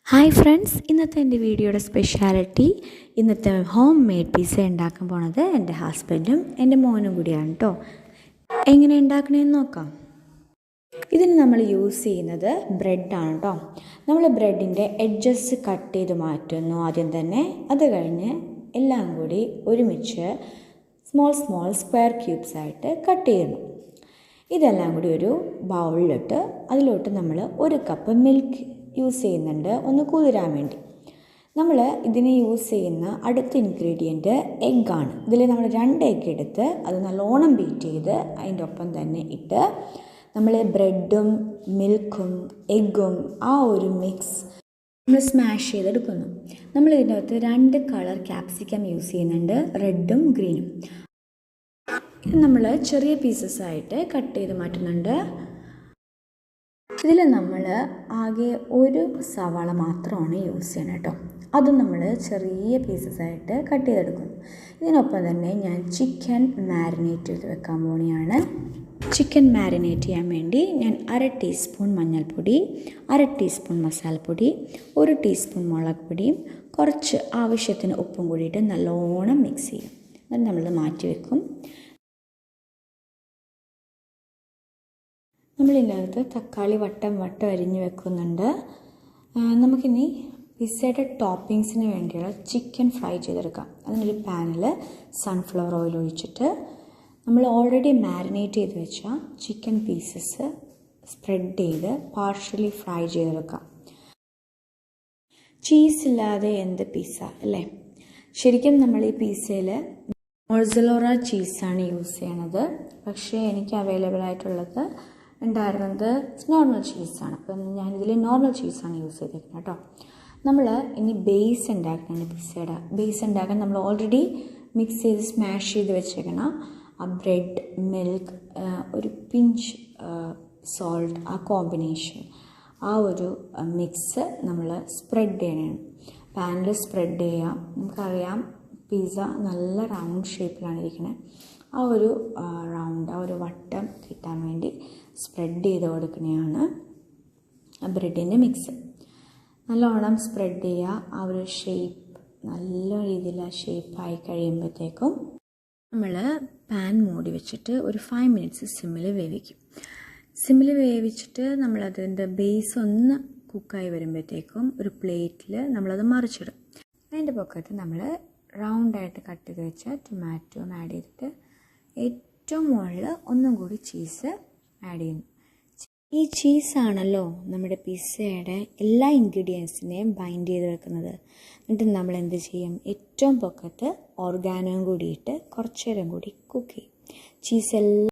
Hi friends, ഇന്നത്തെ എൻ്റെ വീഡിയോയുടെ സ്പെഷ്യാലിറ്റി ഇന്നത്തെ ഹോം മെയ്ഡ് പിസ്സ ഉണ്ടാക്കാൻ പോണത് എൻ്റെ ഹസ്ബൻഡും എൻ്റെ മോനും കൂടിയാണ് കേട്ടോ. എങ്ങനെ ഉണ്ടാക്കണമെന്ന് നോക്കാം. ഇതിന് നമ്മൾ യൂസ് ചെയ്യുന്നത് ബ്രെഡാണ് കേട്ടോ. നമ്മൾ ബ്രെഡിൻ്റെ എഡ്ജസ് കട്ട് ചെയ്ത് മാറ്റുന്നു ആദ്യം തന്നെ. അത് കഴിഞ്ഞ് എല്ലാം കൂടി ഒരുമിച്ച് സ്മോൾ സ്ക്വയർ ക്യൂബ്സ് ആയിട്ട് കട്ട് ചെയ്യുന്നു. ഇതെല്ലാം കൂടി ഒരു ബൗളിലിട്ട് അതിലോട്ട് നമ്മൾ 1 കപ്പ് മിൽക്ക് യൂസ് ചെയ്യുന്നുണ്ട് ഒന്ന് കുതിരാൻ വേണ്ടി. നമ്മൾ ഇതിന് യൂസ് ചെയ്യുന്ന അടുത്ത ഇൻഗ്രീഡിയൻറ്റ് എഗ്ഗാണ്. ഇതിൽ നമ്മൾ 2 എഗ്ഗ് എടുത്ത് അത് നല്ലോണം ബീറ്റ് ചെയ്ത് അതിൻ്റെ ഒപ്പം തന്നെ ഇട്ട് നമ്മൾ ബ്രെഡും മിൽക്കും എഗ്ഗും ആ ഒരു മിക്സ് നമ്മൾ സ്മാഷ് ചെയ്തെടുക്കുന്നു. നമ്മൾ ഇതിനകത്ത് 2 കളർ ക്യാപ്സിക്കം യൂസ് ചെയ്യുന്നുണ്ട്, റെഡും ഗ്രീനും. ഇത് നമ്മൾ ചെറിയ പീസസ് ആയിട്ട് കട്ട് ചെയ്ത് മാറ്റുന്നുണ്ട്. ഇതിൽ നമ്മൾ ആകെ 1 സവാള മാത്രമാണ് യൂസ് ചെയ്യണം കേട്ടോ. അതും നമ്മൾ ചെറിയ പീസസ് ആയിട്ട് കട്ട് ചെയ്തെടുക്കും. ഇതിനൊപ്പം തന്നെ ഞാൻ ചിക്കൻ മാരിനേറ്റ് ചെയ്ത് വെക്കാൻ പോവുകയാണ്. ചിക്കൻ മാരിനേറ്റ് ചെയ്യാൻ വേണ്ടി ഞാൻ 1/2 ടീസ്പൂൺ മഞ്ഞൾപ്പൊടി, 1/2 ടീസ്പൂൺ മസാലപ്പൊടി, 1 ടീസ്പൂൺ മുളക് പൊടിയും കുറച്ച് ആവശ്യത്തിന് ഉപ്പും കൂടിയിട്ട് നല്ലോണം മിക്സ് ചെയ്യും. എന്നിട്ട് നമ്മൾ മാറ്റി വെക്കും. നമ്മളിതിനകത്ത് തക്കാളി വട്ടം അരിഞ്ഞ് വെക്കുന്നുണ്ട്. നമുക്കിനി പിസ്സയുടെ ടോപ്പിങ്സിന് വേണ്ടിയുള്ള ചിക്കൻ ഫ്രൈ ചെയ്തെടുക്കാം. അതിനൊരു പാനിൽ സൺഫ്ലവർ ഓയിൽ ഒഴിച്ചിട്ട് നമ്മൾ ഓൾറെഡി മാരിനേറ്റ് ചെയ്ത് വെച്ച ചിക്കൻ പീസസ് സ്പ്രെഡ് ചെയ്ത് പാർഷ്യലി ഫ്രൈ ചെയ്തെടുക്കാം. ചീസ് ഇല്ലാതെ എന്ത് പിസ്സ അല്ലേ? ശരിക്കും നമ്മൾ ഈ പിസ്സയിൽ മോസറെല്ല ചീസാണ് യൂസ് ചെയ്യണത്. പക്ഷേ എനിക്ക് അവൈലബിൾ ആയിട്ടുള്ളത് ഉണ്ടായിരുന്നത് നോർമൽ ചീസാണ്. അപ്പം ഞാനിതിൽ നോർമൽ ചീസാണ് യൂസ് ചെയ്തിരിക്കുന്നത് കേട്ടോ. നമ്മൾ ഇനി ബേസ് ഉണ്ടാക്കണം. പിസ്സയുടെ ബേസ് ഉണ്ടാക്കാൻ നമ്മൾ ഓൾറെഡി മിക്സ് ചെയ്ത് സ്മാഷ് ചെയ്ത് വെച്ചേക്കണം ആ ബ്രെഡ്, മിൽക്ക്, ഒരു പിഞ്ച് സോൾട്ട്, ആ കോമ്പിനേഷൻ, ആ ഒരു മിക്സ് നമ്മൾ സ്പ്രെഡ് ചെയ്യണം. പാനിൽ സ്പ്രെഡ് ചെയ്യാം. നമുക്കറിയാം പിസ്സ നല്ല റൗണ്ട് ഷേപ്പിലാണ് ഇരിക്കുന്നത്. ആ ഒരു റൗണ്ട്, ആ ഒരു വട്ടം കിട്ടാൻ വേണ്ടി സ്പ്രെഡ് ചെയ്ത് കൊടുക്കുന്നതാണ് ബ്രെഡിൻ്റെ മിക്സ്. നല്ലോണം സ്പ്രെഡ് ചെയ്യുക. ആ ഒരു ഷേപ്പ് നല്ല രീതിയിൽ ആ ഷേപ്പായി കഴിയുമ്പോഴത്തേക്കും നമ്മൾ പാൻ മൂടി വെച്ചിട്ട് ഒരു 5 മിനിറ്റ്സ് സിമ്മിൽ വേവിക്കും. സിമ്മിൽ വേവിച്ചിട്ട് നമ്മളതിൻ്റെ ബേസ് ഒന്ന് കുക്കായി വരുമ്പോഴത്തേക്കും ഒരു പ്ലേറ്റിൽ നമ്മളത് മറിച്ചിടും. അതിൻ്റെ പൊക്കത്ത് നമ്മൾ റൗണ്ടായിട്ട് കട്ട് ചെയ്ത് വെച്ച ടൊമാറ്റോ ആഡ് ചെയ്തിട്ട് ഏറ്റവും മുകളിൽ ഒന്നും കൂടി ചീസ് ആഡ് ചെയ്യുന്നു. ഈ ചീസാണല്ലോ നമ്മുടെ പിസ്സയുടെ എല്ലാ ഇൻഗ്രീഡിയൻസിനെയും ബൈൻഡ് ചെയ്ത് വെക്കുന്നത്. എന്നിട്ട് നമ്മൾ എന്ത് ചെയ്യും, ഏറ്റവും പൊക്കത്ത് ഓർഗാനോയും കൂടിയിട്ട് കുറച്ച് നേരം കൂടി കുക്ക് ചെയ്യും. ചീസ്